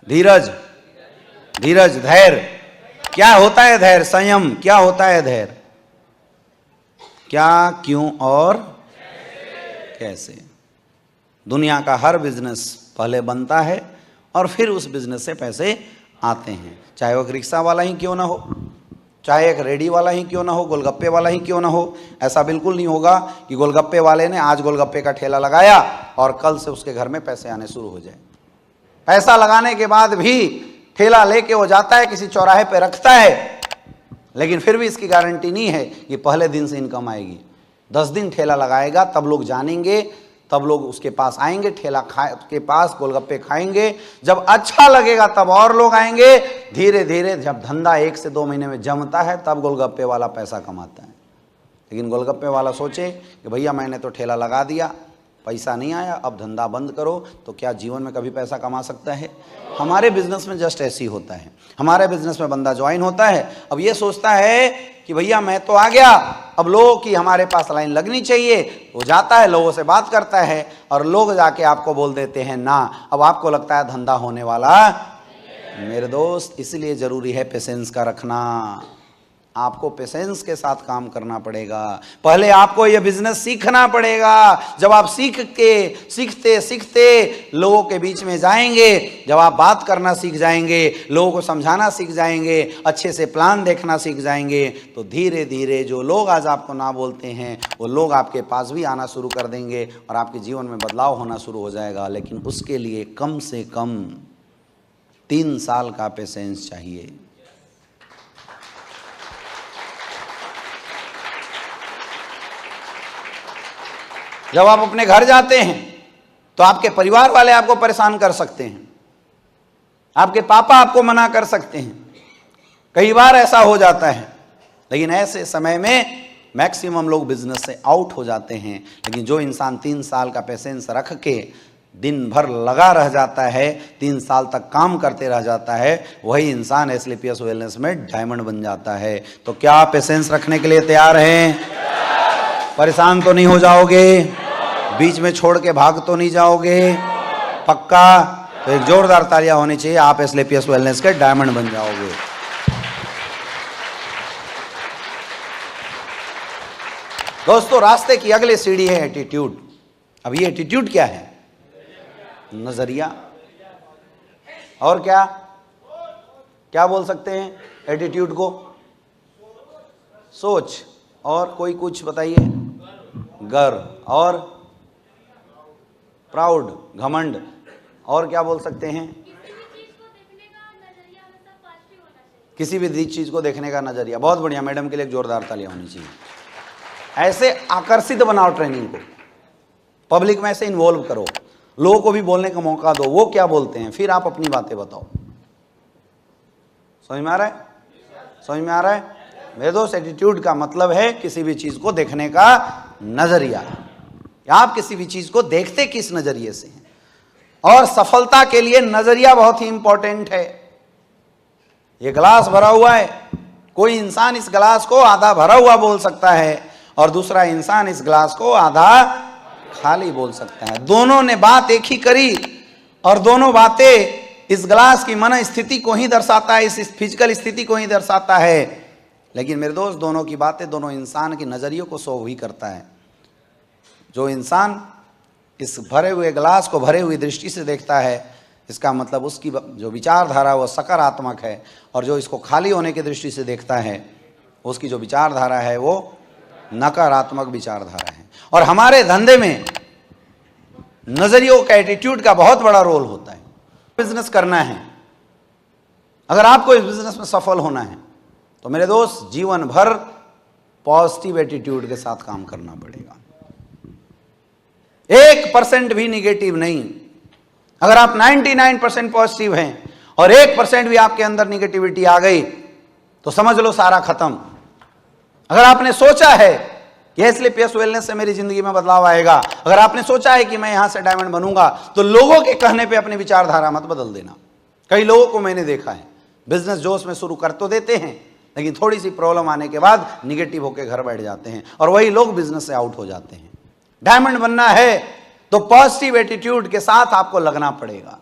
धीरज, धीरज, धैर्य। क्या होता है धैर्य? संयम। क्या होता है धैर्य? क्या, क्यों और कैसे। दुनिया का हर बिजनेस पहले बनता है और फिर उस बिजनेस से पैसे आते हैं, चाहे वो एक रिक्शा वाला ही क्यों ना हो, चाहे एक रेडी वाला ही क्यों ना हो, गोलगप्पे वाला ही क्यों ना हो। ऐसा बिल्कुल नहीं होगा कि गोलगप्पे वाले ने आज गोलगप्पे का ठेला लगाया और कल से उसके घर में पैसे आने शुरू हो जाए। पैसा लगाने के बाद भी ठेला लेके वो जाता है, किसी चौराहे पे रखता है, लेकिन फिर भी इसकी गारंटी नहीं है कि पहले दिन से इनकम आएगी। 10 दिन ठेला लगाएगा, तब लोग जानेंगे, तब लोग उसके पास आएंगे, ठेला के पास गोलगप्पे खाएंगे। जब अच्छा लगेगा तब और लोग आएंगे। धीरे धीरे जब धंधा 1 से 2 महीने में जमता है, तब गोलगप्पे वाला पैसा कमाता है। लेकिन गोलगप्पे वाला सोचे कि भैया मैंने तो ठेला लगा दिया, पैसा नहीं आया, अब धंधा बंद करो, तो क्या जीवन में कभी पैसा कमा सकता है? हमारे बिजनेस में जस्ट ऐसे ही होता है। हमारे बिजनेस में बंदा ज्वाइन होता है, अब ये सोचता है कि भैया मैं तो आ गया, अब लोगों की हमारे पास लाइन लगनी चाहिए। वो जाता है, लोगों से बात करता है और लोग जाके आपको बोल देते हैं ना। अब आपको लगता है धंधा होने वाला। मेरे दोस्त, इसलिए जरूरी है पेशेंस का रखना। आपको पेशेंस के साथ काम करना पड़ेगा। पहले आपको यह बिजनेस सीखना पड़ेगा। जब आप सीखते सीखते लोगों के बीच में जाएंगे, जब आप बात करना सीख जाएंगे, लोगों को समझाना सीख जाएंगे, अच्छे से प्लान देखना सीख जाएंगे, तो धीरे धीरे जो लोग आज आपको ना बोलते हैं वो लोग आपके पास भी आना शुरू कर देंगे और आपके जीवन में बदलाव होना शुरू हो जाएगा। लेकिन उसके लिए कम से कम 3 साल का पेशेंस चाहिए। जब आप अपने घर जाते हैं तो आपके परिवार वाले आपको परेशान कर सकते हैं, आपके पापा आपको मना कर सकते हैं, कई बार ऐसा हो जाता है। लेकिन ऐसे समय में मैक्सिमम लोग बिजनेस से आउट हो जाते हैं। लेकिन जो इंसान 3 साल का पेशेंस रख के दिन भर लगा रह जाता है, 3 साल तक काम करते रह जाता है, वही इंसान एसएलपीएस वेलनेस में डायमंड बन जाता है। तो क्या आप पेशेंस रखने के लिए तैयार हैं? परेशान तो नहीं हो जाओगे? बीच में छोड़ के भाग तो नहीं जाओगे? पक्का? तो एक जोरदार तालियां होनी चाहिए। आप एसएलपीएस वेलनेस के डायमंड बन जाओगे। दोस्तों, रास्ते की अगली सीढ़ी है एटीट्यूड। अब ये एटीट्यूड क्या है? नजरिया। और क्या क्या बोल सकते हैं एटीट्यूड को? सोच। और कोई कुछ बताइए? गर्व और प्राउड, घमंड। और क्या बोल सकते हैं? किसी भी चीज को देखने का नजरिया। बहुत बढ़िया, मैडम के लिए एक जोरदार तालियां होनी चाहिए। ऐसे आकर्षित बनाओ ट्रेनिंग को, पब्लिक में ऐसे इन्वॉल्व करो, लोगों को भी बोलने का मौका दो, वो क्या बोलते हैं, फिर आप अपनी बातें बताओ। समझ में आ रहा है? समझ में आ रहा है? मेरे दोस्त, एटीट्यूड का मतलब है किसी भी चीज को देखने का नजरिया। आप किसी भी चीज को देखते किस नजरिए से हैं। और सफलता के लिए नजरिया बहुत ही इंपॉर्टेंट है। ये गिलास भरा हुआ है, कोई इंसान इस गिलास को आधा भरा हुआ बोल सकता है और दूसरा इंसान इस गिलास को आधा खाली बोल सकता है। दोनों ने बात एक ही करी और दोनों बातें इस गिलास की मन स्थिति को ही दर्शाता है, इस फिजिकल स्थिति को ही दर्शाता है। लेकिन मेरे दोस्त, दोनों की बातें दोनों इंसान के नजरियों को शो ही करता है। जो इंसान इस भरे हुए गिलास को भरे हुई दृष्टि से देखता है, इसका मतलब उसकी जो विचारधारा वो सकारात्मक है, और जो इसको खाली होने की दृष्टि से देखता है उसकी जो विचारधारा है वो नकारात्मक विचारधारा है। और हमारे धंधे में नजरियों का, एटीट्यूड का बहुत बड़ा रोल होता है। बिजनेस करना है, अगर आपको इस बिजनेस में सफल होना है तो मेरे दोस्त जीवन भर पॉजिटिव एटीट्यूड के साथ काम करना पड़ेगा। 1% भी निगेटिव नहीं। अगर आप 99% पॉजिटिव हैं और 1% भी आपके अंदर निगेटिविटी आ गई तो समझ लो सारा खत्म। अगर आपने सोचा है कि एसएलपीएस वेलनेस से मेरी जिंदगी में बदलाव आएगा, अगर आपने सोचा है कि मैं यहां से डायमंड बनूंगा, तो लोगों के कहने पे अपनी विचारधारा मत बदल देना। कई लोगों को मैंने देखा है, बिजनेस जोश में शुरू कर तो देते हैं, लेकिन थोड़ी सी प्रॉब्लम आने के बाद निगेटिव होकर घर बैठ जाते हैं और वही लोग बिजनेस से आउट हो जाते हैं। डायमंड बनना है तो पॉजिटिव एटीट्यूड के साथ आपको लगना पड़ेगा।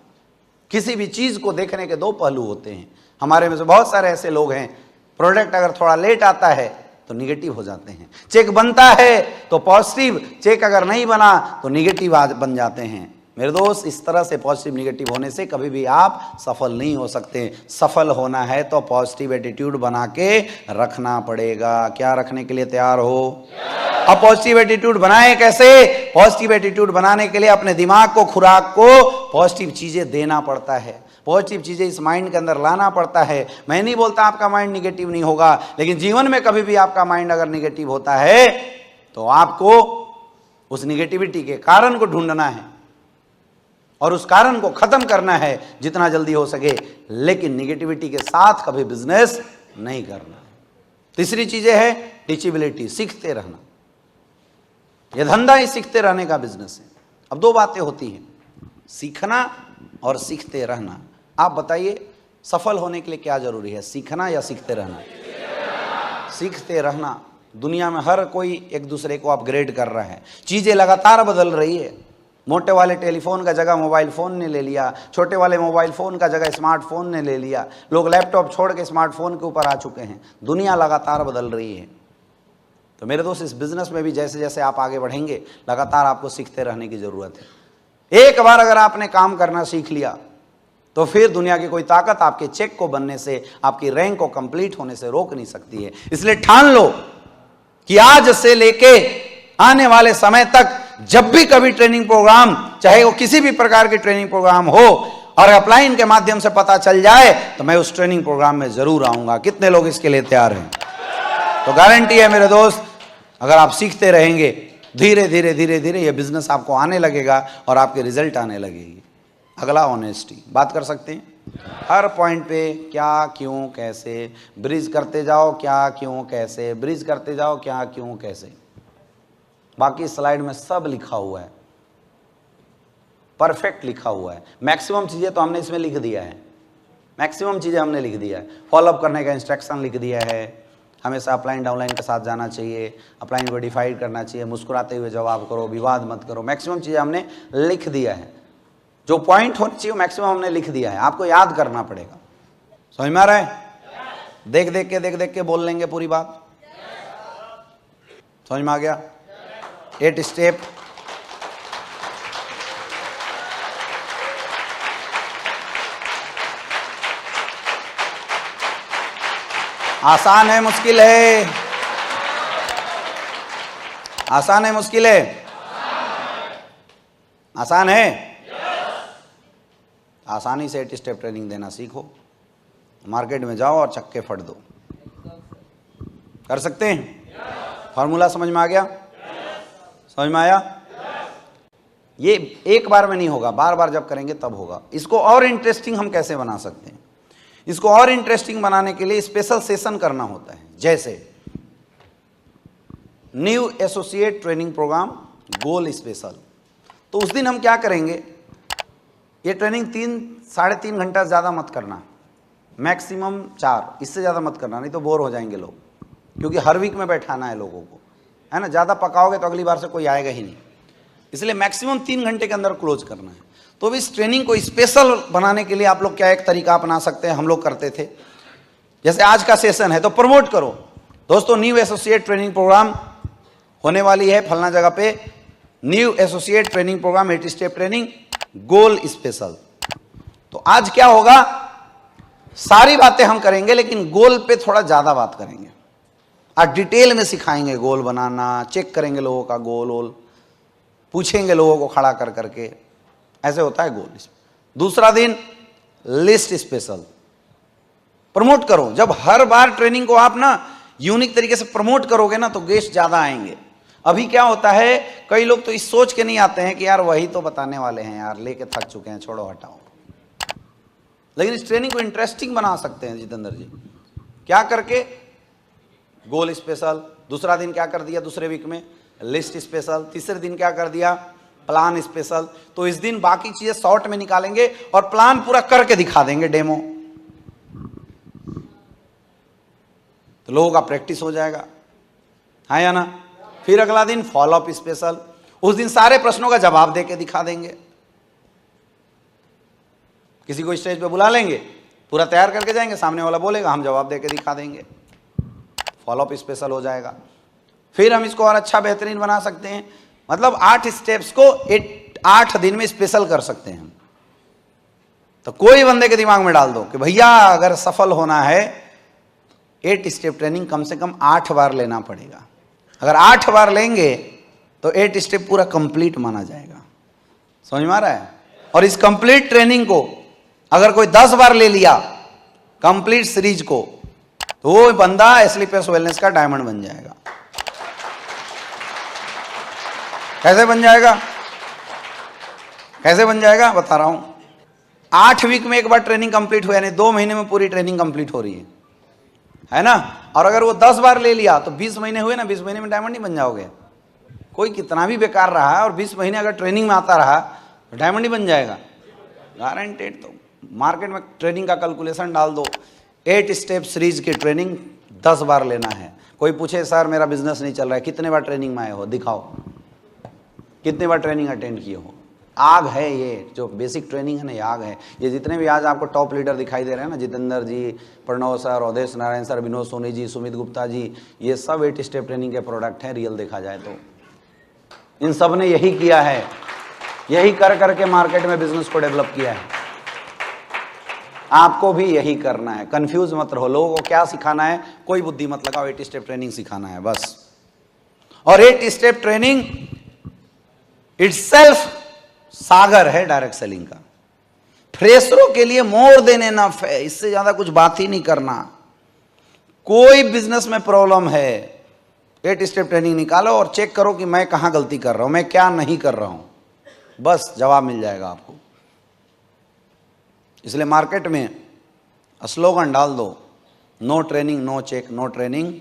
किसी भी चीज को देखने के दो पहलू होते हैं। हमारे में से बहुत सारे ऐसे लोग हैं, प्रोडक्ट अगर थोड़ा लेट आता है तो निगेटिव हो जाते हैं, चेक बनता है तो पॉजिटिव, चेक अगर नहीं बना तो निगेटिव बन जाते हैं। मेरे दोस्त, इस तरह से पॉजिटिव निगेटिव होने से कभी भी आप सफल नहीं हो सकते। सफल होना है तो पॉजिटिव एटीट्यूड बना के रखना पड़ेगा। क्या रखने के लिए तैयार हो? अब पॉजिटिव एटीट्यूड बनाए कैसे? पॉजिटिव एटीट्यूड बनाने के लिए अपने दिमाग को, खुराक को पॉजिटिव चीजें देना पड़ता है, पॉजिटिव चीजें इस माइंड के अंदर लाना पड़ता है। मैं नहीं बोलता आपका माइंड निगेटिव नहीं होगा, लेकिन जीवन में कभी भी आपका माइंड अगर निगेटिव होता है तो आपको उस निगेटिविटी के कारण को ढूंढना है और उस कारण को खत्म करना है जितना जल्दी हो सके, लेकिन निगेटिविटी के साथ कभी बिजनेस नहीं करना। तीसरी चीजें है टीचेबिलिटी, सीखते रहना। यह धंधा ही सीखते रहने का बिजनेस है। अब दो बातें होती हैं, सीखना और सीखते रहना। आप बताइए सफल होने के लिए क्या जरूरी है, सीखना या सीखते रहना? सीखते रहना। दुनिया में हर कोई एक दूसरे को अपग्रेड कर रहा है, चीजें लगातार बदल रही है। मोटे वाले टेलीफोन का जगह मोबाइल फोन ने ले लिया, छोटे वाले मोबाइल फोन का जगह स्मार्टफोन ने ले लिया, लोग लैपटॉप छोड़ के स्मार्टफोन के ऊपर आ चुके हैं। दुनिया लगातार बदल रही है। तो मेरे दोस्त, इस बिजनेस में भी जैसे जैसे आप आगे बढ़ेंगे, लगातार आपको सीखते रहने की जरूरत है। एक बार अगर आपने काम करना सीख लिया तो फिर दुनिया की कोई ताकत आपके चेक को बनने से, आपकी रैंक को कंप्लीट होने से रोक नहीं सकती है। इसलिए ठान लो कि आज से लेके आने वाले समय तक जब भी कभी ट्रेनिंग प्रोग्राम, चाहे वो किसी भी प्रकार की ट्रेनिंग प्रोग्राम हो, और अपलाइन के माध्यम से पता चल जाए तो मैं उस ट्रेनिंग प्रोग्राम में जरूर आऊंगा। कितने लोग इसके लिए तैयार हैं? तो गारंटी है मेरे दोस्त, अगर आप सीखते रहेंगे, धीरे धीरे धीरे धीरे ये बिजनेस आपको आने लगेगा और आपके रिजल्ट आने लगेगी। अगला ऑनेस्टी, बात कर सकते हैं हर पॉइंट पे, क्या क्यों कैसे, ब्रिज करते जाओ, क्या क्यों कैसे, ब्रिज करते जाओ, क्या क्यों कैसे। बाकी स्लाइड में सब लिखा हुआ है, परफेक्ट लिखा हुआ है। मैक्सिमम चीजें तो हमने इसमें लिख दिया है, मैक्सिमम चीजें हमने लिख दिया है। फॉलोअप करने का इंस्ट्रक्शन लिख दिया है, हमेशा अपलाइन डाउनलाइन के साथ जाना चाहिए, अपलाइन को डिफाइड करना चाहिए, मुस्कुराते हुए जवाब करो, विवाद मत करो। मैक्सिमम चीजें हमने लिख दिया है, जो पॉइंट होने चाहिए मैक्सिमम हमने लिख दिया है। आपको याद करना पड़ेगा। समझ में आ रहा है? देख देख के बोल लेंगे पूरी बात। समझ में आ गया? 8 स्टेप। आसान है मुश्किल है? आसान है मुश्किल है? आसान है। आसानी से 8 स्टेप ट्रेनिंग देना सीखो, मार्केट में जाओ और चक्के फट दो। कर सकते हैं? फॉर्मूला समझ में आ गया? समझ में आया? ये एक बार में नहीं होगा, बार बार जब करेंगे तब होगा। इसको और इंटरेस्टिंग हम कैसे बना सकते हैं? इसको और इंटरेस्टिंग बनाने के लिए स्पेशल सेशन करना होता है। जैसे न्यू एसोसिएट ट्रेनिंग प्रोग्राम गोल स्पेशल। तो उस दिन हम क्या करेंगे, ये ट्रेनिंग 3-3.5 घंटा ज़्यादा मत करना, मैक्सिमम 4, इससे ज़्यादा मत करना, नहीं तो बोर हो जाएंगे लोग, क्योंकि हर वीक में बैठाना है लोगों को, है ना। ज़्यादा पकाओगे तो अगली बार से कोई आएगा ही नहीं। इसलिए मैक्सिमम 3 घंटे के अंदर क्लोज करना है। तो इस ट्रेनिंग को स्पेशल बनाने के लिए आप लोग क्या एक तरीका अपना सकते हैं, हम लोग करते थे। जैसे आज का सेशन है तो प्रमोट करो, दोस्तों न्यू एसोसिएट ट्रेनिंग प्रोग्राम होने वाली है फलना जगह पे, new associate training program 8 step training goal special. तो आज क्या होगा, सारी बातें हम करेंगे लेकिन गोल पे थोड़ा ज्यादा बात करेंगे। आज डिटेल में सिखाएंगे गोल बनाना, चेक करेंगे लोगों का गोल वोल, पूछेंगे लोगों को खड़ा कर करके, ऐसे होता है गोल। दूसरा दिन लिस्ट स्पेशल, प्रमोट करो। जब हर बार ट्रेनिंग को आप ना यूनिक तरीके से प्रमोट करोगे ना तो गेस्ट ज्यादा आएंगे। अभी क्या होता है, कई लोग तो इस सोच के नहीं आते हैं कि यार वही तो बताने वाले हैं यार, लेके थक चुके हैं, छोड़ो हटाओ। लेकिन इस ट्रेनिंग को इंटरेस्टिंग बना सकते हैं जितेंद्र जी, क्या करके, गोल स्पेशल। दूसरा दिन क्या कर दिया, दूसरे वीक में लिस्ट स्पेशल। तीसरे दिन क्या कर दिया, प्लान स्पेशल। तो इस दिन बाकी चीजें शॉर्ट में निकालेंगे और प्लान पूरा करके दिखा देंगे, डेमो। तो लोगों का प्रैक्टिस हो जाएगा, है या ना। फिर अगला दिन फॉलोअप स्पेशल, उस दिन सारे प्रश्नों का जवाब देके दिखा देंगे। किसी को स्टेज पे बुला लेंगे, पूरा तैयार करके जाएंगे, सामने वाला बोलेगा, हम जवाब देके दिखा देंगे, फॉलोअप स्पेशल हो जाएगा। फिर हम इसको और अच्छा बेहतरीन बना सकते हैं। मतलब 8 स्टेप्स को 8 दिन में स्पेशल कर सकते हैं। तो कोई बंदे के दिमाग में डाल दो कि भैया अगर सफल होना है 8 स्टेप ट्रेनिंग कम से कम 8 बार लेना पड़ेगा। अगर 8 बार लेंगे तो 8 स्टेप पूरा कंप्लीट माना जाएगा। समझ में आ रहा है? और इस कंप्लीट ट्रेनिंग को अगर कोई 10 बार ले लिया कंप्लीट सीरीज को, तो वो बंदा स्लीपर्स वेलनेस का डायमंड बन जाएगा। कैसे बन जाएगा? कैसे बन जाएगा बता रहा हूं। 8 वीक में एक बार ट्रेनिंग कंप्लीट हुआ, यानी 2 महीने में पूरी ट्रेनिंग कंप्लीट हो रही है ना। और अगर वो 10 बार ले लिया तो 20 महीने हुए ना, 20 महीने में डायमंड नहीं बन जाओगे? कोई कितना भी बेकार रहा है और 20 महीने अगर ट्रेनिंग में आता रहा तो डायमंड ही बन जाएगा, गारंटेड। तो मार्केट में ट्रेनिंग का कैलकुलेशन डाल दो, 8 स्टेप सीरीज की ट्रेनिंग 10 बार लेना है। कोई पूछे सर मेरा बिजनेस नहीं चल रहा है, कितने बार ट्रेनिंग में आए हो, दिखाओ कितने बार ट्रेनिंग अटेंड किए हो। आग है ये, जो बेसिक ट्रेनिंग है ना, ये आग है। ये जितने भी आज आपको टॉप लीडर दिखाई दे रहे हैं ना, जितेंद्र जी, प्रणव सर, अवधेश नारायण सर, विनोद सोनी जी, सुमित गुप्ता जी, ये सब 8 स्टेप ट्रेनिंग के प्रोडक्ट हैं। रियल देखा जाए तो इन सब ने यही किया है, यही कर करके मार्केट में बिजनेस को डेवलप किया है। आपको भी यही करना है। कंफ्यूज मत रहो। लोगों को क्या सिखाना है, कोई बुद्धि मत लगाओ, 8 स्टेप ट्रेनिंग सिखाना है बस। और 8 स्टेप ट्रेनिंग इटसेल्फ सागर है डायरेक्ट सेलिंग का। फ्रेशरों के लिए मोर देन एनफ है, इससे ज्यादा कुछ बात ही नहीं करना। कोई बिजनेस में प्रॉब्लम है, 8 स्टेप ट्रेनिंग निकालो और चेक करो कि मैं कहां गलती कर रहा हूं, मैं क्या नहीं कर रहा हूं, बस जवाब मिल जाएगा आपको। इसलिए मार्केट में स्लोगन डाल दो, no training no check, no training